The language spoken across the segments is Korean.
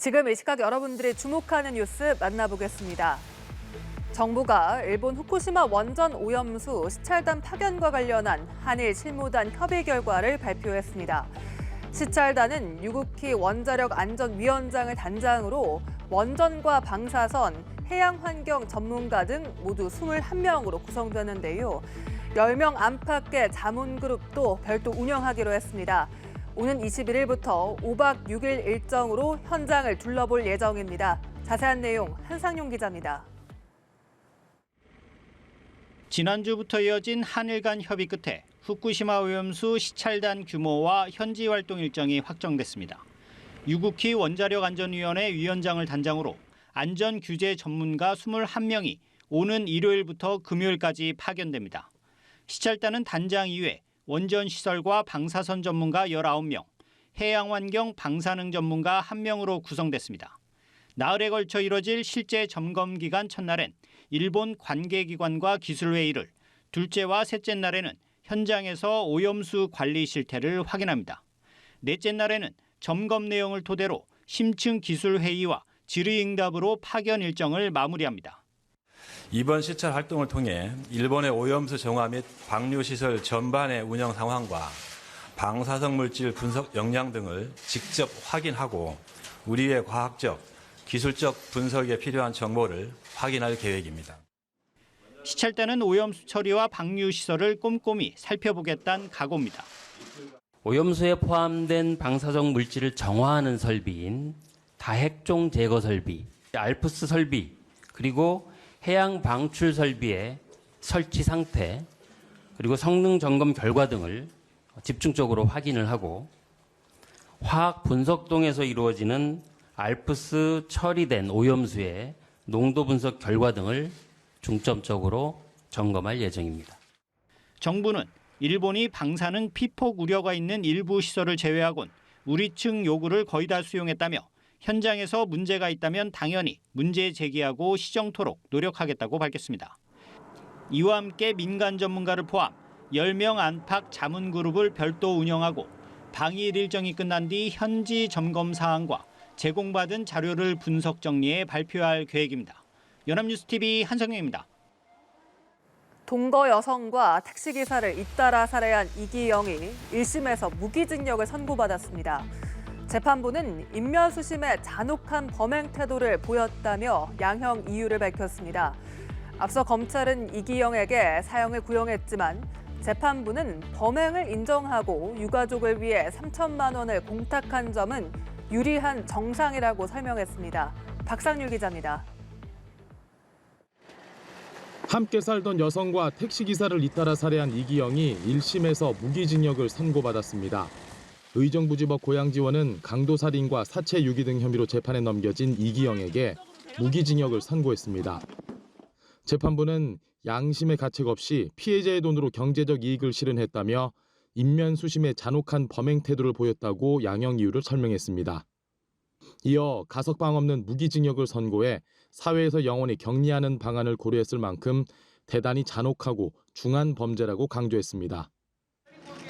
지금 이 시각 여러분들이 주목하는 뉴스 만나보겠습니다. 정부가 일본 후쿠시마 원전 오염수 시찰단 파견과 관련한 한일 실무단 협의 결과를 발표했습니다. 시찰단은 유국희 원자력안전위원장을 단장으로 원전과 방사선, 해양환경 전문가 등 모두 21명으로 구성되는데요. 10명 안팎의 자문그룹도 별도 운영하기로 했습니다. 오는 21일부터 5박 6일 일정으로 현장을 둘러볼 예정입니다. 자세한 내용 한상용 기자입니다. 지난주부터 이어진 한일 간 협의 끝에 후쿠시마 오염수 시찰단 규모와 현지 활동 일정이 확정됐습니다. 유국희 원자력안전위원회 위원장을 단장으로 안전규제 전문가 21명이 오는 일요일부터 금요일까지 파견됩니다. 시찰단은 단장 이외 원전 시설과 방사선 전문가 19명, 해양환경 방사능 전문가 1명으로 구성됐습니다. 나흘에 걸쳐 이뤄질 실제 점검 기간 첫날엔 일본 관계기관과 기술회의를, 둘째와 셋째 날에는 현장에서 오염수 관리 실태를 확인합니다. 넷째 날에는 점검 내용을 토대로 심층 기술회의와 질의응답으로 파견 일정을 마무리합니다. 이번 시찰 활동을 통해 일본의 오염수 정화 및 방류시설 전반의 운영 상황과 방사성 물질 분석 역량 등을 직접 확인하고 우리의 과학적, 기술적 분석에 필요한 정보를 확인할 계획입니다. 시찰단은 오염수 처리와 방류시설을 꼼꼼히 살펴보겠다는 각오입니다. 오염수에 포함된 방사성 물질을 정화하는 설비인 다핵종 제거 설비, 알프스 설비, 그리고 해양 방출 설비의 설치 상태, 그리고 성능 점검 결과 등을 집중적으로 확인을 하고 화학 분석동에서 이루어지는 알프스 처리된 오염수의 농도 분석 결과 등을 중점적으로 점검할 예정입니다. 정부는 일본이 방사능 피폭 우려가 있는 일부 시설을 제외하곤 우리 측 요구를 거의 다 수용했다며 현장에서 문제가 있다면 당연히 문제 제기하고 시정토록 노력하겠다고 밝혔습니다. 이와 함께 민간 전문가를 포함 10명 안팎 자문그룹을 별도 운영하고 방일 일정이 끝난 뒤 현지 점검 사항과 제공받은 자료를 분석 정리해 발표할 계획입니다. 연합뉴스TV 한성영입니다. 동거 여성과 택시기사를 잇따라 살해한 이기영이 1심에서 무기징역을 선고받았습니다. 재판부는 인면수심의 잔혹한 범행 태도를 보였다며 양형 이유를 밝혔습니다. 앞서 검찰은 이기영에게 사형을 구형했지만 재판부는 범행을 인정하고 유가족을 위해 3천만 원을 공탁한 점은 유리한 정상이라고 설명했습니다. 박상률 기자입니다. 함께 살던 여성과 택시기사를 잇따라 살해한 이기영이 1심에서 무기징역을 선고받았습니다. 의정부지법 고양지원은 강도살인과 사체 유기 등 혐의로 재판에 넘겨진 이기영에게 무기징역을 선고했습니다. 재판부는 양심의 가책 없이 피해자의 돈으로 경제적 이익을 실현했다며 인면수심의 잔혹한 범행 태도를 보였다고 양형 이유를 설명했습니다. 이어 가석방 없는 무기징역을 선고해 사회에서 영원히 격리하는 방안을 고려했을 만큼 대단히 잔혹하고 중한 범죄라고 강조했습니다.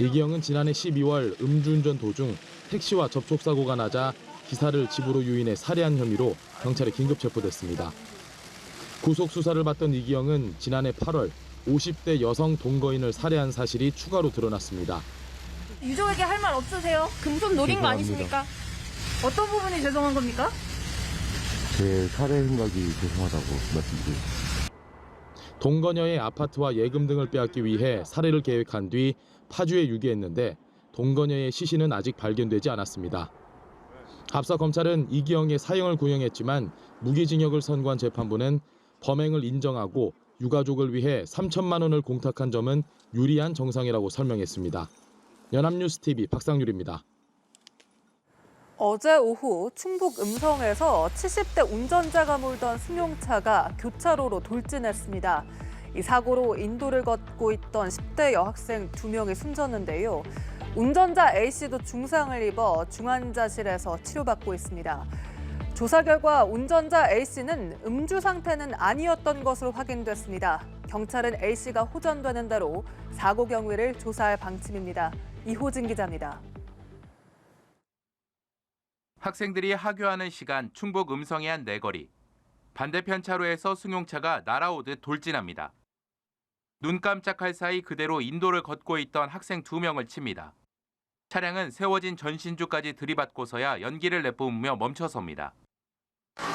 이기영은 지난해 12월 음주운전 도중 택시와 접촉사고가 나자 기사를 집으로 유인해 살해한 혐의로 경찰에 긴급 체포됐습니다. 구속 수사를 받던 이기영은 지난해 8월 50대 여성 동거인을 살해한 사실이 추가로 드러났습니다. 유족에게 할 말 없으세요? 금품 노린 거 아니십니까? 어떤 부분이 죄송한 겁니까? 제 살해 생각이 죄송하다고 말씀드립니다. 동거녀의 아파트와 예금 등을 빼앗기 위해 살해를 계획한 뒤 파주에 유기했는데 동거녀의 시신은 아직 발견되지 않았습니다. 앞서 검찰은 이기영의 사형을 구형했지만 무기징역을 선고한 재판부는 범행을 인정하고 유가족을 위해 3천만 원을 공탁한 점은 유리한 정상이라고 설명했습니다. 연합뉴스TV 박상률입니다. 어제 오후 충북 음성에서 70대 운전자가 몰던 승용차가 교차로로 돌진했습니다. 이 사고로 인도를 걷고 있던 10대 여학생 2명이 숨졌는데요. 운전자 A씨도 중상을 입어 중환자실에서 치료받고 있습니다. 조사 결과 운전자 A씨는 음주 상태는 아니었던 것으로 확인됐습니다. 경찰은 A씨가 호전되는 대로 사고 경위를 조사할 방침입니다. 이호진 기자입니다. 학생들이 하교하는 시간 충북 음성의 한 내거리. 반대편 차로에서 승용차가 날아오듯 돌진합니다. 눈 깜짝할 사이 그대로 인도를 걷고 있던 학생 2명을 칩니다. 차량은 세워진 전신주까지 들이받고서야 연기를 내뿜으며 멈춰섭니다.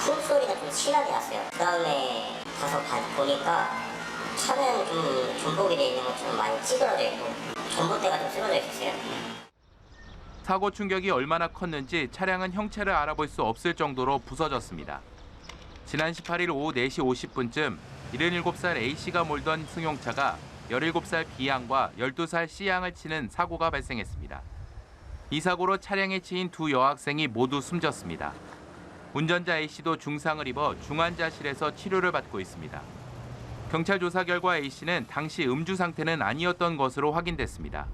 숨소리가 좀 심하게 났어요. 그다음에 가서 보니까 차는 좀 전복이 돼 있는 것처럼 많이 찌그러져 있고 전봇대가 좀 쓰러져 있었어요. 사고 충격이 얼마나 컸는지 차량은 형체를 알아볼 수 없을 정도로 부서졌습니다. 지난 18일 오후 4시 50분쯤 77살 A씨가 몰던 승용차가 17살 B양과 12살 C양을 치는 사고가 발생했습니다. 이 사고로 차량에 치인 2 여학생이 모두 숨졌습니다. 운전자 A씨도 중상을 입어 중환자실에서 치료를 받고 있습니다. 경찰 조사 결과 A씨는 당시 음주 상태는 아니었던 것으로 확인됐습니다.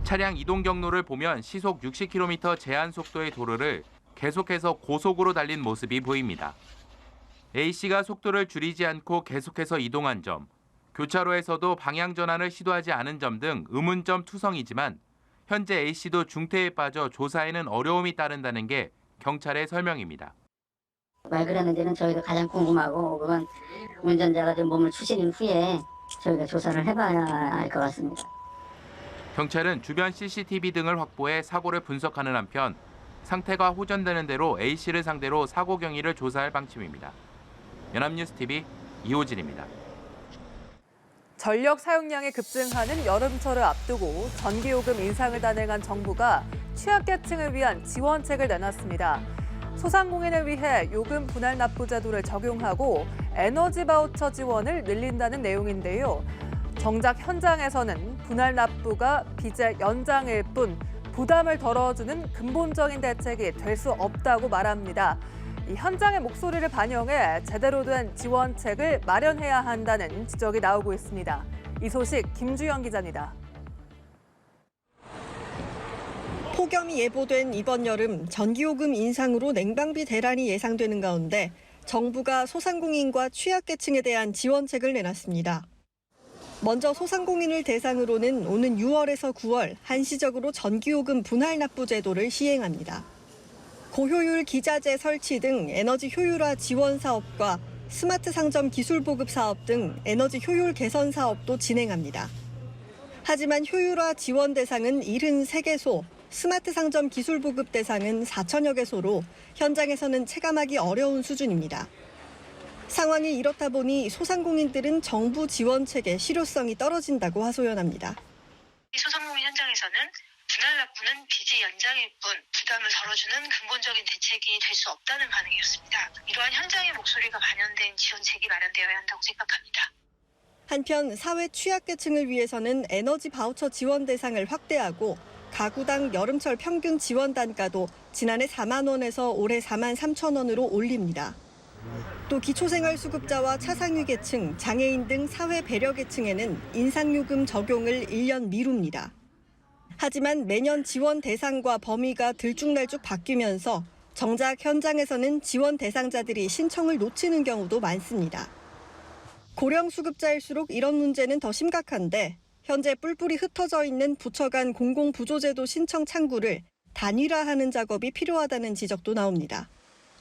차량 이동 경로를 보면 시속 60km 제한 속도의 도로를 계속해서 고속으로 달린 모습이 보입니다. A씨가 속도를 줄이지 않고 계속해서 이동한 점, 교차로에서도 방향 전환을 시도하지 않은 점 등 의문점 투성이지만 현재 A씨도 중태에 빠져 조사에는 어려움이 따른다는 게 경찰의 설명입니다. 왜 그랬는지는 저희도 가장 궁금하고 그건 운전자가 좀 몸을 추스린 후에 저희가 조사를 해봐야 알 것 같습니다. 경찰은 주변 CCTV 등을 확보해 사고를 분석하는 한편 상태가 호전되는 대로 A씨를 상대로 사고 경위를 조사할 방침입니다. 연합뉴스TV 이호진입니다. 전력 사용량이 급증하는 여름철을 앞두고 전기요금 인상을 단행한 정부가 취약계층을 위한 지원책을 내놨습니다. 소상공인을 위해 요금 분할 납부 제도를 적용하고 에너지 바우처 지원을 늘린다는 내용인데요. 정작 현장에서는 분할 납부가 빚의 연장일 뿐 부담을 덜어주는 근본적인 대책이 될 수 없다고 말합니다. 이 현장의 목소리를 반영해 제대로 된 지원책을 마련해야 한다는 지적이 나오고 있습니다. 이 소식 김주영 기자입니다. 폭염이 예보된 이번 여름 전기요금 인상으로 냉방비 대란이 예상되는 가운데 정부가 소상공인과 취약계층에 대한 지원책을 내놨습니다. 먼저 소상공인을 대상으로는 오는 6월에서 9월 한시적으로 전기요금 분할 납부 제도를 시행합니다. 고효율 기자재 설치 등 에너지 효율화 지원 사업과 스마트 상점 기술 보급 사업 등 에너지 효율 개선 사업도 진행합니다. 하지만 효율화 지원 대상은 73개소, 스마트 상점 기술 보급 대상은 4천여 개소로 현장에서는 체감하기 어려운 수준입니다. 상황이 이렇다 보니 소상공인들은 정부 지원책의 실효성이 떨어진다고 하소연합니다. 소상공인 현장에서는 분할 납부는 빚의 연장일 뿐 부담을 덜어주는 근본적인 대책이 될 수 없다는 반응이었습니다. 이러한 현장의 목소리가 반영된 지원책이 마련되어야 한다고 생각합니다. 한편 사회 취약계층을 위해서는 에너지 바우처 지원 대상을 확대하고 가구당 여름철 평균 지원 단가도 지난해 4만 원에서 올해 4만 3천 원으로 올립니다. 또 기초생활수급자와 차상위 계층, 장애인 등 사회 배려 계층에는 인상요금 적용을 1년 미룹니다. 하지만 매년 지원 대상과 범위가 들쭉날쭉 바뀌면서 정작 현장에서는 지원 대상자들이 신청을 놓치는 경우도 많습니다. 고령수급자일수록 이런 문제는 더 심각한데 현재 뿔뿔이 흩어져 있는 부처 간 공공부조제도 신청 창구를 단일화하는 작업이 필요하다는 지적도 나옵니다.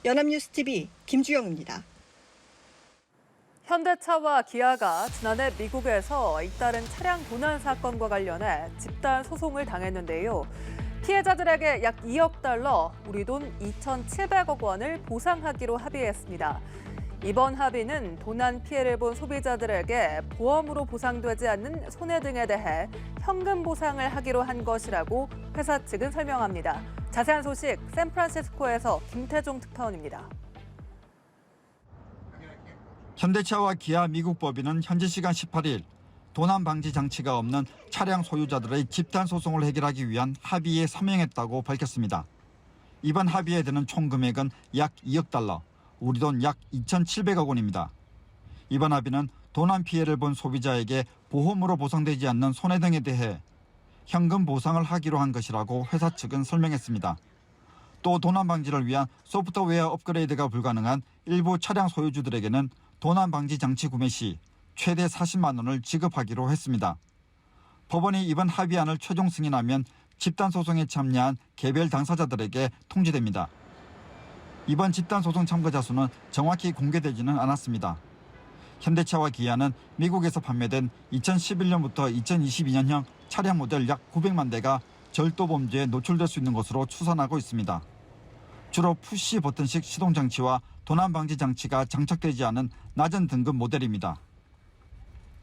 연합뉴스TV 김주영입니다. 현대차와 기아가 지난해 미국에서 잇따른 차량 도난 사건과 관련해 집단 소송을 당했는데요. 피해자들에게 약 2억 달러, 우리 돈 2,700억 원을 보상하기로 합의했습니다. 이번 합의는 도난 피해를 본 소비자들에게 보험으로 보상되지 않는 손해 등에 대해 현금 보상을 하기로 한 것이라고 회사 측은 설명합니다. 자세한 소식 샌프란시스코에서 김태종 특파원입니다. 현대차와 기아 미국 법인은 현지 시간 18일 도난 방지 장치가 없는 차량 소유자들의 집단 소송을 해결하기 위한 합의에 서명했다고 밝혔습니다. 이번 합의에 드는 총 금액은 약 2억 달러, 우리 돈 약 2,700억 원입니다. 이번 합의는 도난 피해를 본 소비자에게 보험으로 보상되지 않는 손해 등에 대해 현금 보상을 하기로 한 것이라고 회사 측은 설명했습니다. 또 도난 방지를 위한 소프트웨어 업그레이드가 불가능한 일부 차량 소유주들에게는 도난 방지 장치 구매 시 최대 40만 원을 지급하기로 했습니다. 법원이 이번 합의안을 최종 승인하면 집단 소송에 참여한 개별 당사자들에게 통지됩니다. 이번 집단 소송 참가자 수는 정확히 공개되지는 않았습니다. 현대차와 기아는 미국에서 판매된 2011년부터 2022년형 차량 모델 약 900만 대가 절도 범죄에 노출될 수 있는 것으로 추산하고 있습니다. 주로 푸시 버튼식 시동 장치와 도난 방지 장치가 장착되지 않은 낮은 등급 모델입니다.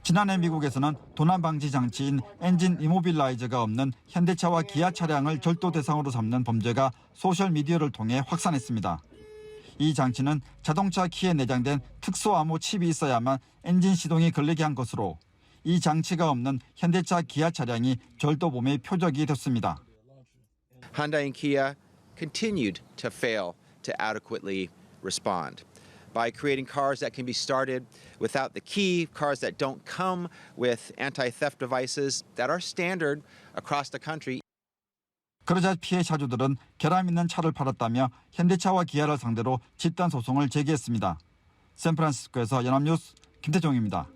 지난해 미국에서는 도난 방지 장치인 엔진 이모빌라이저가 없는 현대차와 기아 차량을 절도 대상으로 삼는 범죄가 소셜미디어를 통해 확산했습니다. 이 장치는 자동차 키에 내장된 특수 암호 칩이 있어야만 엔진 시동이 걸리게 한 것으로 이 장치가 없는 현대차 기아 차량이 절도범의 표적이 됐습니다. Hyundai and Kia continued to fail to adequately respond by creating cars that can be started without the key, cars that don't come with anti-theft devices that are standard across the country. 그러자 피해 차주들은 결함 있는 차를 팔았다며 현대차와 기아를 상대로 집단 소송을 제기했습니다. 샌프란시스코에서 연합뉴스 김태종입니다.